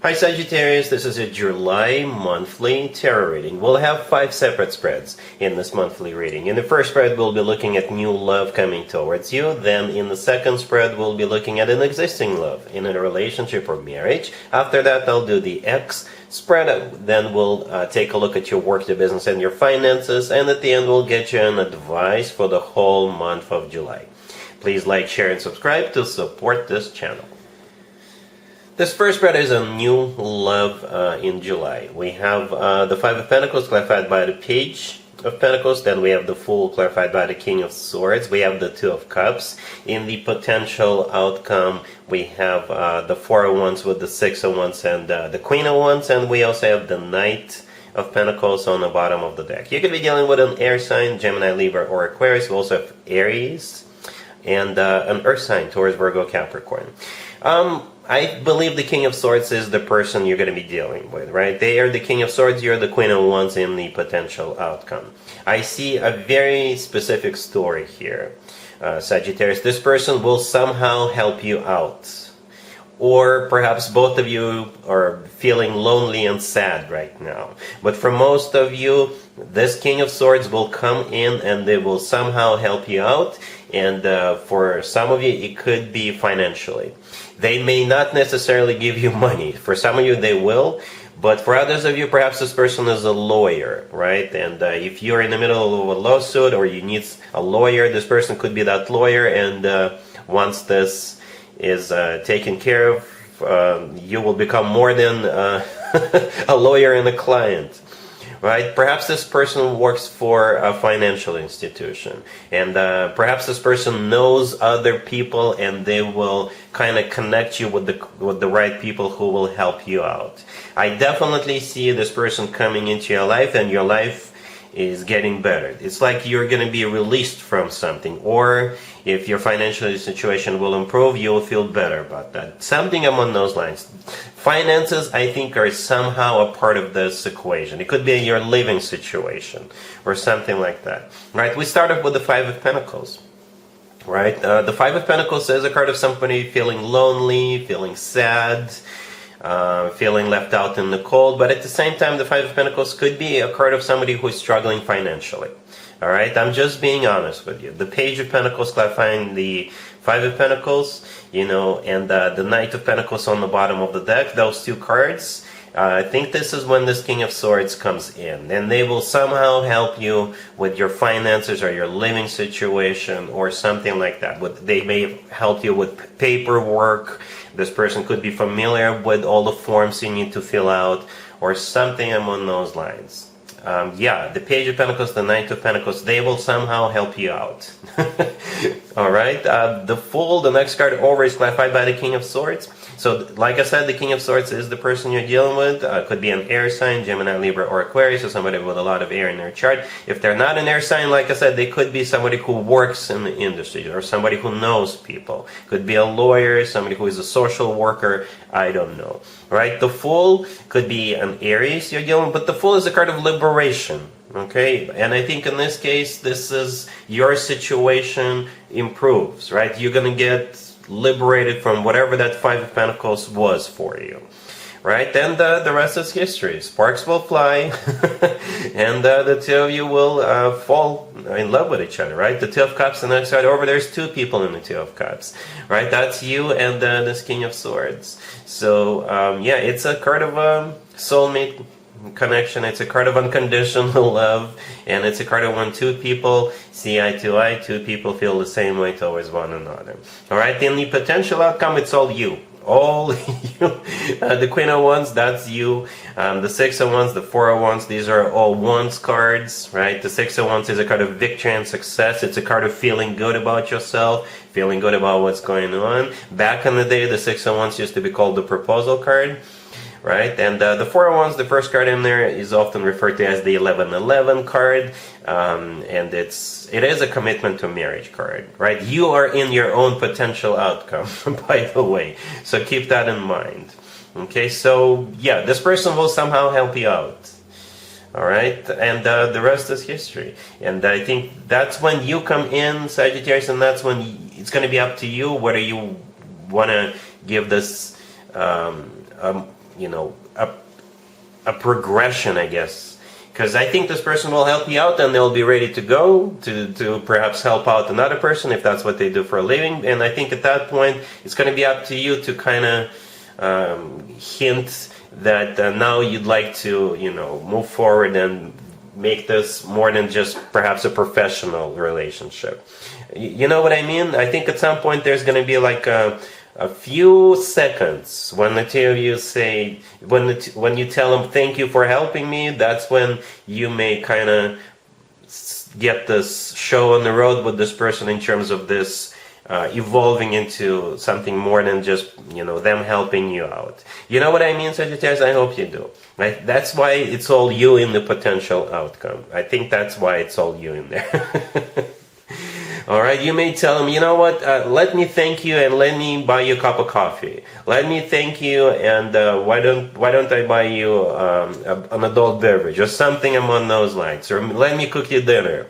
Hi Sagittarius, this is a July monthly tarot reading. We'll have 5 separate spreads in this monthly reading. In the first spread, we'll be looking at new love coming towards you. Then in the second spread, we'll be looking at an existing love in a relationship or marriage. After that, I'll do the X spread. Then we'll take a look at your work, your business, and your finances. And at the end, we'll get you an advice for the whole month of July. Please like, share, and subscribe to support this channel. This first spread is a new love in July. We have the Five of Pentacles clarified by the Page of Pentacles. Then we have the Fool clarified by the King of Swords. We have the Two of Cups. In the potential outcome, we have the Four of Wands with the Six of Wands and the Queen of Wands. And we also have the Knight of Pentacles on the bottom of the deck. You could be dealing with an air sign, Gemini, Libra, or Aquarius. We also have Aries and an earth sign, Taurus, Virgo, Capricorn. I believe the King of Swords is the person you're going to be dealing with, right? They are the King of Swords, you're the Queen of Wands in the potential outcome. I see a very specific story here, Sagittarius. This person will somehow help you out. Or perhaps both of you are feeling lonely and sad right now. But for most of you, this King of Swords will come in and they will somehow help you out. And for some of you, it could be financially. They may not necessarily give you money. For some of you, they will. But for others of you, perhaps this person is a lawyer, right? And if you're in the middle of a lawsuit or you need a lawyer, this person could be that lawyer. And once this is taken care of, you will become more than a lawyer and a client. Right? Perhaps this person works for a financial institution, and perhaps this person knows other people, and they will kind of connect you with the right people who will help you out. I definitely see this person coming into your life, and your life is getting better. It's like you're going to be released from something, or if your financial situation will improve, you'll feel better about that. Something among those lines. Finances, I think, are somehow a part of this equation. It could be your living situation or something like that. Right? We start off with the Five of Pentacles. Right? The Five of Pentacles is a card of somebody feeling lonely, feeling sad, feeling left out in the cold. But at the same time, the Five of Pentacles could be a card of somebody who is struggling financially. All right, I'm just being honest with you. The Page of Pentacles clarifying the Five of Pentacles, and the Knight of Pentacles on the bottom of the deck, those two cards, I think this is when this King of Swords comes in. And they will somehow help you with your finances or your living situation or something like that. They may help you with paperwork. This person could be familiar with all the forms you need to fill out or something among those lines. The Page of Pentacles, the Knight of Pentacles, they will somehow help you out. Alright, the Fool, the next card, always clarified by the King of Swords. So, like I said, the King of Swords is the person you're dealing with. Could be an air sign, Gemini, Libra, or Aquarius, or somebody with a lot of air in their chart. If they're not an air sign, like I said, they could be somebody who works in the industry, or somebody who knows people. Could be a lawyer, somebody who is a social worker, I don't know. Right? The Fool could be an Aries you're dealing with, but the Fool is a card of liberation. Okay? And I think in this case, this is your situation improves, right? You're going to get liberated from whatever that Five of Pentacles was for you. Right? Then the rest is history. Sparks will fly, and the two of you will fall in love with each other, right? The Two of Cups, the next side over, there's two people in the Two of Cups, right? That's you and this King of Swords. So, it's a card of soulmate connection. It's a card of unconditional love, and it's a card of when two people see eye to eye, two people feel the same way towards one another. All right, in the potential outcome, it's all you. All you. The Queen of Wands, that's you. The Six of Wands, the Four of Wands, these are all Wands cards, right? The Six of Wands is a card of victory and success. It's a card of feeling good about yourself, feeling good about what's going on. Back in the day, the Six of Wands used to be called the proposal card. Right, and the Four of Wands, the first card in there, is often referred to as the 1111 card, and it is a commitment to marriage card, right? You are in your own potential outcome, by the way, so keep that in mind. Okay, so this person will somehow help you out. All right, and the rest is history. And I think that's when you come in, Sagittarius, and that's when it's going to be up to you whether you want to give this a progression, I guess. Because I think this person will help you out and they'll be ready to go to perhaps help out another person if that's what they do for a living. And I think at that point, it's going to be up to you to kind of hint that now you'd like to, move forward and make this more than just perhaps a professional relationship. You know what I mean? I think at some point there's going to be like a few seconds when the two of you say, when you tell them thank you for helping me, that's when you may kind of get this show on the road with this person in terms of this evolving into something more than just them helping you out. You know what I mean, Sagittarius? I hope you do. Right? That's why it's all you in the potential outcome. I think that's why it's all you in there. All right, you may tell them, you know what, let me thank you and let me buy you a cup of coffee. Let me thank you and why don't I buy you an adult beverage or something among those lines, or let me cook you dinner.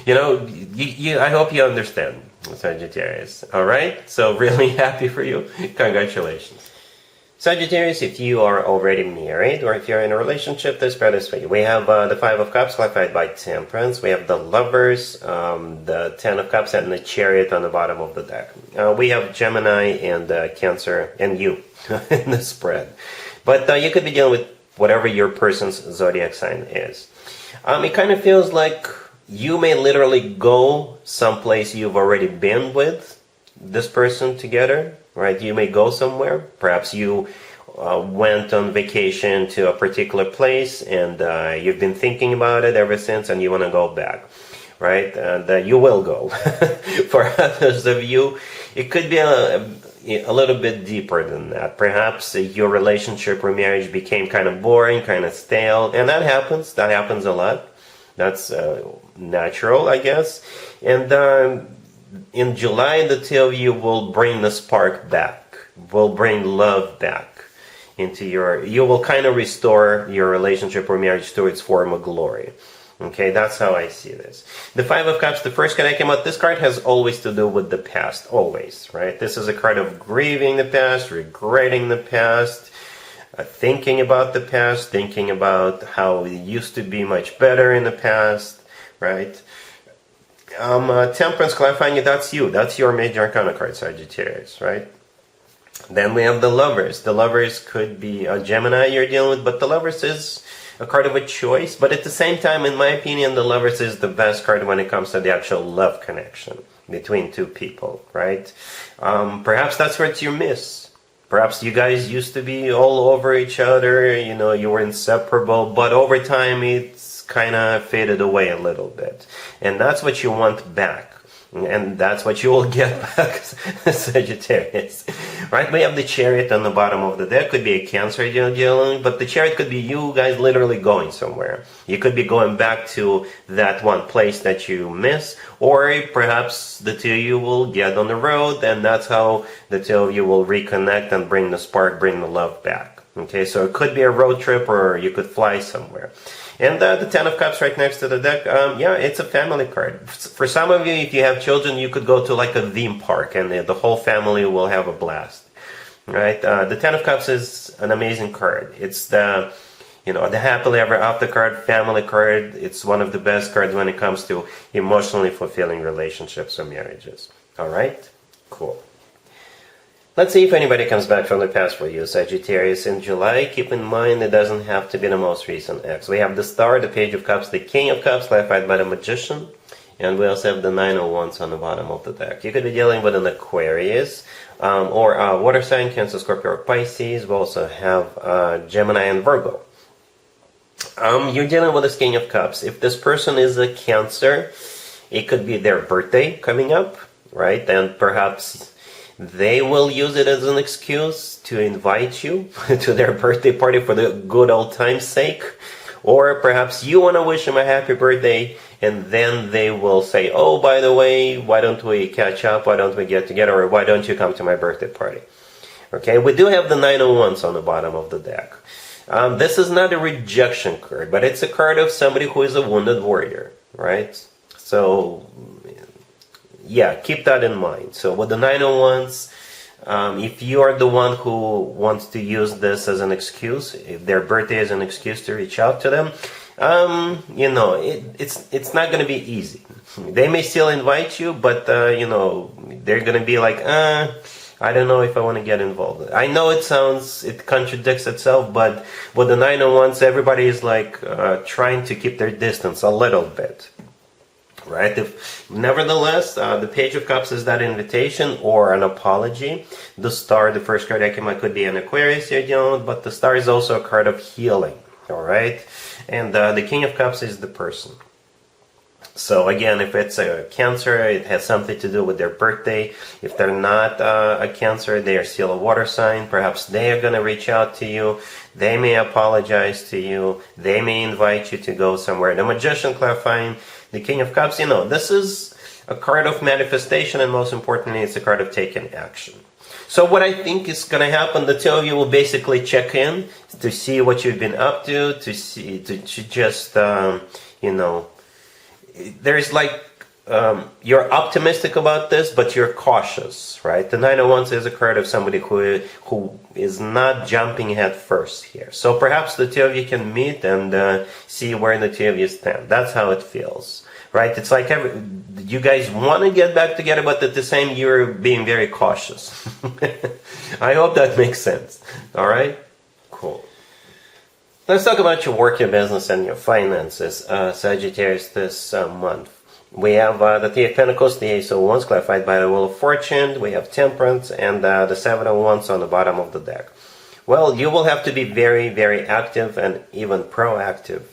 I hope you understand, Sagittarius. All right, so really happy for you. Congratulations. Sagittarius, if you are already married or if you're in a relationship, this spread is for you. We have the Five of Cups clarified by Temperance. We have the Lovers, the Ten of Cups, and the Chariot on the bottom of the deck. We have Gemini and Cancer and you in the spread. But you could be dealing with whatever your person's zodiac sign is. It kind of feels like you may literally go someplace you've already been with this person together. Right, you may go somewhere. Perhaps you went on vacation to a particular place and you've been thinking about it ever since and you want to go back. Right, and you will go. For others of you, it could be a little bit deeper than that. Perhaps your relationship or marriage became kind of boring, kind of stale, and that happens. That happens a lot. That's natural, I guess. And in July, the two of you will bring the spark back, will bring love back into you will kind of restore your relationship or marriage to its former glory. Okay, that's how I see this. The Five of Cups, the first card I came out, this card has always to do with the past, always, right? This is a card of grieving the past, regretting the past, thinking about the past, thinking about how it used to be much better in the past, right? Temperance, clarifying it, that's you. That's your major arcana card, Sagittarius, right? Then we have the Lovers. The Lovers could be a Gemini you're dealing with, but the Lovers is a card of a choice. But at the same time, in my opinion, the Lovers is the best card when it comes to the actual love connection between two people, right? Perhaps that's what you miss. Perhaps you guys used to be all over each other, you were inseparable, but over time it's kind of faded away a little bit. And that's what you want back. And that's what you will get back, Sagittarius. Right? We have the Chariot on the bottom of the deck. Could be a Cancer you're dealing, but the Chariot could be you guys literally going somewhere. You could be going back to that one place that you miss, or perhaps the two of you will get on the road, and that's how the two of you will reconnect and bring the spark, bring the love back. Okay, so it could be a road trip, or you could fly somewhere. And the Ten of Cups right next to the deck, it's a family card. For some of you, if you have children, you could go to like a theme park and the whole family will have a blast. Right? The Ten of Cups is an amazing card. It's the happily ever after card, family card. It's one of the best cards when it comes to emotionally fulfilling relationships or marriages. All right? Cool. Let's see if anybody comes back from the past for you, Sagittarius, in July. Keep in mind, it doesn't have to be the most recent ex. We have the Star, the Page of Cups, the King of Cups, clarified by the Magician, and we also have the Nine of Wands on the bottom of the deck. You could be dealing with an Aquarius, or Water sign, Cancer, Scorpio, or Pisces. We also have Gemini and Virgo. You're dealing with this King of Cups. If this person is a Cancer, it could be their birthday coming up, right? And perhaps they will use it as an excuse to invite you to their birthday party for the good old time's sake. Or perhaps you want to wish them a happy birthday, and then they will say, oh, by the way, why don't we catch up? Why don't we get together? Or why don't you come to my birthday party? Okay, we do have the Nine of Wands on the bottom of the deck. This is not a rejection card, but it's a card of somebody who is a wounded warrior, right? So yeah, keep that in mind. So with the Nine of Wands, If you are the one who wants to use this as an excuse, if their birthday is an excuse to reach out to them, it's not going to be easy. They may still invite you, but they're going to be like, I don't know if I want to get involved. I know it contradicts itself, but with the 9 of Wands, everybody is like trying to keep their distance a little bit. Right? Nevertheless, the Page of Cups is that invitation or an apology. The Star, the first card that came out, could be an Aquarius you're dealing with, but the Star is also a card of healing. All right? And the King of Cups is the person. So again, if it's a Cancer, it has something to do with their birthday. If they're not a Cancer, they are still a water sign. Perhaps they are going to reach out to you. They may apologize to you. They may invite you to go somewhere. The Magician, clarifying the King of Cups, this is a card of manifestation, and most importantly, it's a card of taking action. So what I think is going to happen, the two of you will basically check in to see what you've been up to just, there's you're optimistic about this, but you're cautious, right? The 9 of Wands is a card of somebody who is not jumping head first here. So perhaps the two of you can meet and see where the two of you stand. That's how it feels. Right? It's like you guys want to get back together, but at the same you're being very cautious. I hope that makes sense. All right? Cool. Let's talk about your work, your business, and your finances, Sagittarius, this month. We have the Three of Pentacles, the Ace of Wands, clarified by the Wheel of Fortune. We have Temperance and the Seven of Wands on the bottom of the deck. Well, you will have to be very, very active and even proactive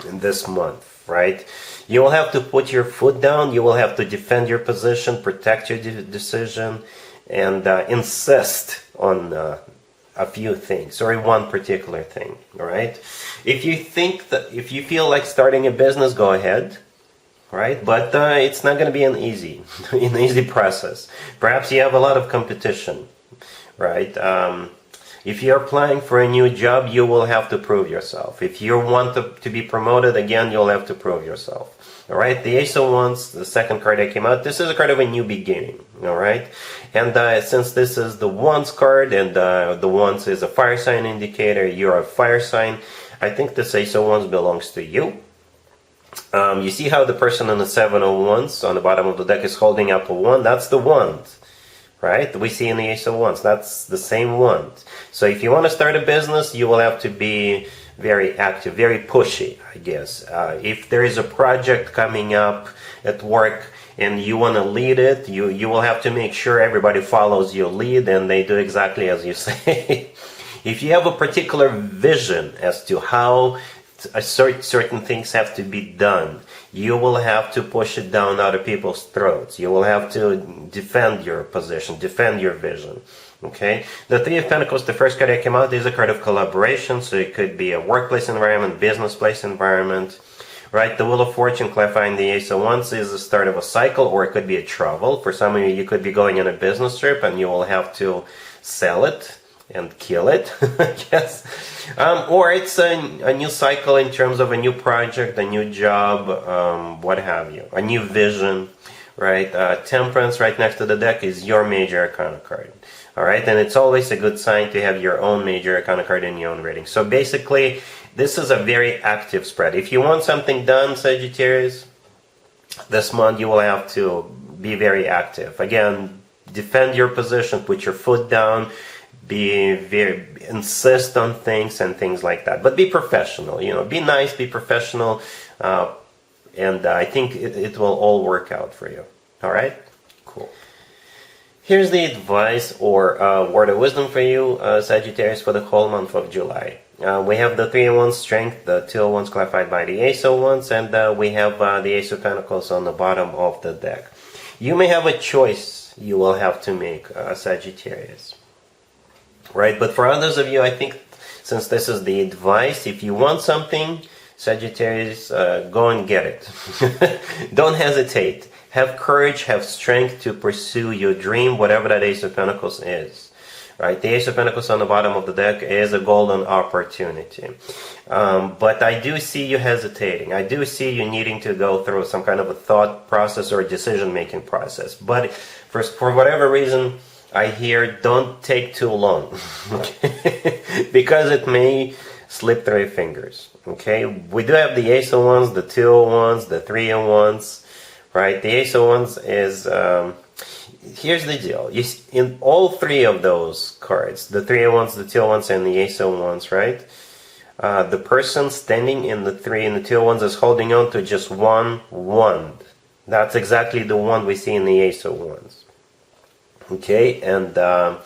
in this month, right? You will have to put your foot down. You will have to defend your position, protect your decision, and insist on a few things or one particular thing. All right. If you feel like starting a business, go ahead. Right, but it's not going to be an easy process. Perhaps you have a lot of competition. Right. If you're applying for a new job, you will have to prove yourself. If you want to be promoted, again, you'll have to prove yourself. All right, the Ace of Wands, the second card that came out, this is a card of a new beginning. All right, and since this is the Wands card, and the Wands is a fire sign indicator, you're a fire sign, I think this Ace of Wands belongs to you. You see how the person on the Seven of Wands on the bottom of the deck is holding up a wand? That's the wand. Right? We see in the Ace of Wands. That's the same wand. So if you want to start a business, you will have to be very active, very pushy, I guess. If there is a project coming up at work and you want to lead it, you will have to make sure everybody follows your lead and they do exactly as you say. If you have a particular vision as to how certain things have to be done, you will have to push it down other people's throats. You will have to defend your position, defend your vision. Okay? The Three of Pentacles, the first card that came out, is a card of collaboration, so it could be a workplace environment, business place environment. Right? The Wheel of Fortune, clarifying the Ace of Wands, is the start of a cycle, or it could be a travel. For some of you, you could be going on a business trip and you will have to sell it and kill it, I guess. Or it's a new cycle in terms of a new project, a new job, what have you, a new vision, right? Temperance right next to the deck is your major arcana card. All right, and it's always a good sign to have your own major arcana card in your own reading. So basically, this is a very active spread. If you want something done, Sagittarius, this month you will have to be very active. Again, defend your position, put your foot down, insist on things and things like that. But be professional, be nice, be professional, and I think it will all work out for you. All right? Cool. Here's the advice or word of wisdom for you, Sagittarius, for the whole month of July. We have the Three of Wands strength, the Two of Wands clarified by the Ace of Wands, and we have the Ace of Pentacles on the bottom of the deck. You may have a choice you will have to make, Sagittarius. Right, but for others of you, I think since this is the advice, if you want something, Sagittarius, go and get it. Don't hesitate. Have courage, have strength to pursue your dream, whatever that Ace of Pentacles is. Right, the Ace of Pentacles on the bottom of the deck is a golden opportunity. But I do see you hesitating. I do see you needing to go through some kind of a thought process or decision-making process. But for whatever reason, I hear don't take too long, okay? Because it may slip through your fingers, okay? We do have the Ace of Wands, the Two of Wands, the Three of Wands, right? The Ace of Wands is, here's the deal. In all three of those cards, the Three of Wands, the Two of Wands, and the Ace of Wands, right? The person standing in the Three and the Two of Wands is holding on to just one wand. That's exactly the wand we see in the Ace of Wands. Okay, and the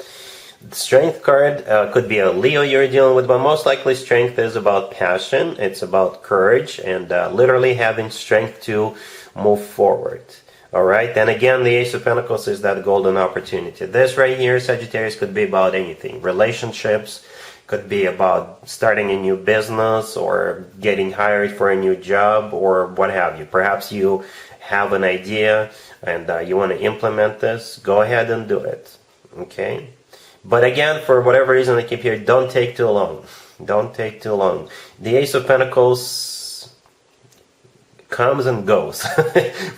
Strength card could be a Leo you're dealing with, but most likely Strength is about passion. It's about courage and literally having strength to move forward. Alright, and again, the Ace of Pentacles is that golden opportunity. This right here, Sagittarius, could be about anything. Relationships, could be about starting a new business or getting hired for a new job or what have you. Perhaps you have an idea and you want to implement this. Go ahead and do it. Okay? But again, for whatever reason I keep here, don't take too long. Don't take too long. The Ace of Pentacles comes and goes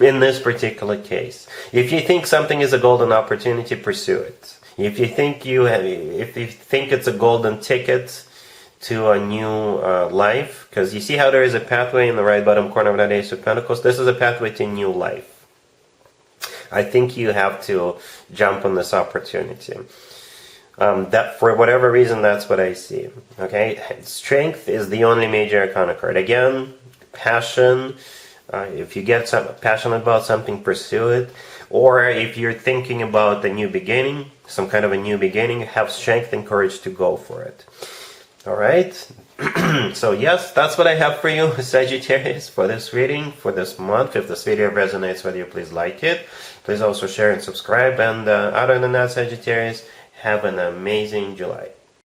in this particular case. If you think something is a golden opportunity, pursue it. If you think it's a golden ticket to a new life, because you see how there is a pathway in the right bottom corner of that Ace of Pentacles, this is a pathway to new life. I think you have to jump on this opportunity. That for whatever reason, that's what I see. Okay, Strength is the only major arcana card. Again, passion. If you get passionate about something, pursue it. Or if you're thinking about a new beginning, some kind of a new beginning, have strength and courage to go for it. All right. So yes, that's what I have for you, Sagittarius, for this reading for this month. If this video resonates with you, please like it. Please also share and subscribe. And other than that, Sagittarius, have an amazing July.